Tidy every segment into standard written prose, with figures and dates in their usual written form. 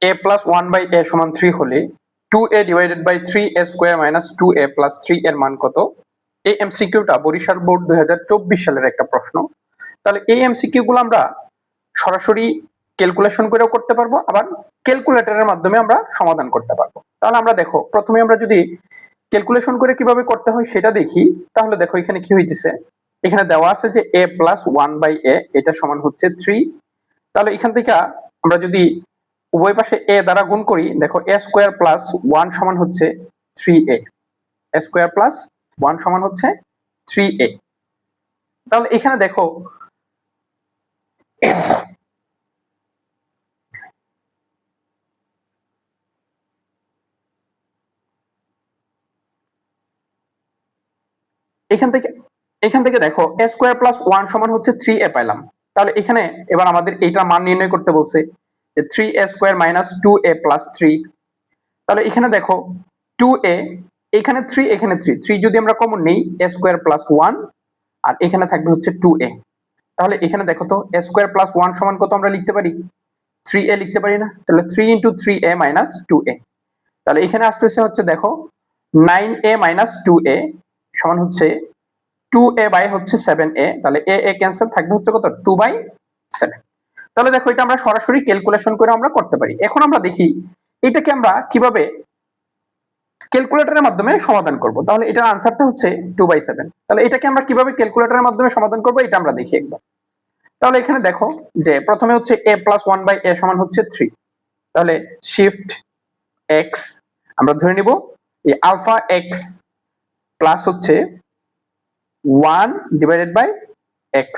a plus 1 by a সমান 3 হলে 2a divided by 3a square minus 2a plus 3 এর মান কত? এই এমসিকিউটা বরিশাল বোর্ড 2024 সালের একটা প্রশ্ন। তাহলে এই এমসিকিউ গুলো আমরা সরাসরি ক্যালকুলেশন করেও করতে পারবো, আবার ক্যালকুলেটরের মাধ্যমে আমরা সমাধান করতে পারবো। তাহলে আমরা দেখো, প্রথমে আমরা যদি ক্যালকুলেশন করে কিভাবে করতে হয় সেটা দেখি। তাহলে দেখো এখানে কি হইতেছে, এখানে দেওয়া আছে যে a plus 1 by a এটা সমান হচ্ছে 3। তাহলে এখান থেকে আমরা যদি উভয় পাশে a দ্বারা গুণ করি, দেখো a স্কয়ার প্লাস 1 সমান হচ্ছে 3a, a স্কয়ার প্লাস 1 সমান হচ্ছে 3a। তাহলে এখানে দেখো এখান থেকে দেখো a স্কয়ার প্লাস 1 সমান হচ্ছে 3a পাইলাম। তাহলে এখানে এবার আমাদের এইটার মান নির্ণয় করতে বলছে যে 3a square minus 2a plus 3। তাহলে এখানে দেখো 2a, এখানে 3 এখানে 3 যদি আমরা কমন নেই a স্কয়ার প্লাস 1 আর এখানে থাকবে হচ্ছে 2a। তাহলে এখানে দেখো তো a স্কয়ার প্লাস 1 সমান কত আমরা লিখতে পারি? 3a লিখতে পারি না? তাহলে 3 into 3a minus 2a। তাহলে এখানে আসতেছে হচ্ছে দেখো 9a minus 2a সমান হচ্ছে 2a বাই হচ্ছে 7a। তাহলে a ক্যান্সেল, থাকবে হচ্ছে কত? 2/7। তাহলে দেখো এটা আমরা সরাসরি ক্যালকুলেশন করে আমরা করতে পারি। এখন আমরা দেখি এটাকে আমরা কিভাবে ক্যালকুলেটরের মাধ্যমে সমাধান করব। তাহলে এটার আনসারটা হচ্ছে 2/7। তাহলে এটাকে আমরা কিভাবে ক্যালকুলেটরের মাধ্যমে সমাধান করব এটা আমরা দেখি একবার। তাহলে এখানে দেখো যে প্রথমে হচ্ছে a plus 1 by a সমান হচ্ছে 3। তাহলে শিফট x আমরা ধরে নিব এই আলফা x প্লাস হচ্ছে 1 ডিভাইডেড বাই x,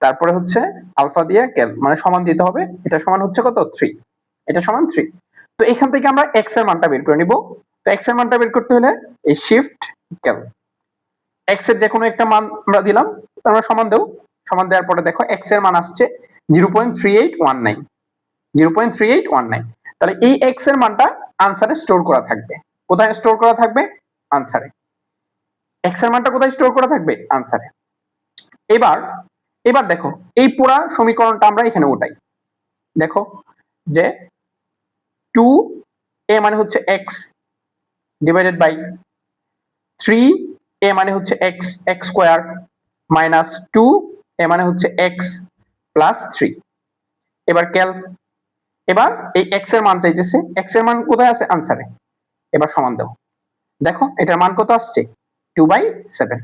তারপরে হচ্ছে আলফা দিয়ে ক্যাল মানে সমান দিতে হবে। এটা সমান হচ্ছে কত? 3। এটা সমান 3। তো এখান থেকে আমরা x এর মানটা বের করে নিব। তো x এর মানটা বের করতে হলে এই শিফট ক্যাল x এর যে কোনো একটা মান আমরা দিলাম, আমরা সমান দেব। সমান দেওয়ার পরে দেখো x এর মান আসছে 0.3819, 0.3819। তাহলে এই x এর মানটা আনসারে স্টোর করা থাকবে। কোথায় স্টোর করা থাকবে? আনসারে। x এর মানটা কোথায় স্টোর করা থাকবে? আনসারে। এবার দেখো এই পুরা সমীকরণটা আমরা এখানে উঠাই। দেখো যে 2a মানে হচ্ছে x ডিভাইডেড বাই 3a মানে হচ্ছে x স্কয়ার মাইনাস 2a মানে হচ্ছে x প্লাস 3। এবার ক্যাল, এবার এই x এর মান চাইতেছে, x এর মান কোথায় আছে? আনসারে। এবার সমান দাও। দেখো এটার মান কত আসছে? 2/7।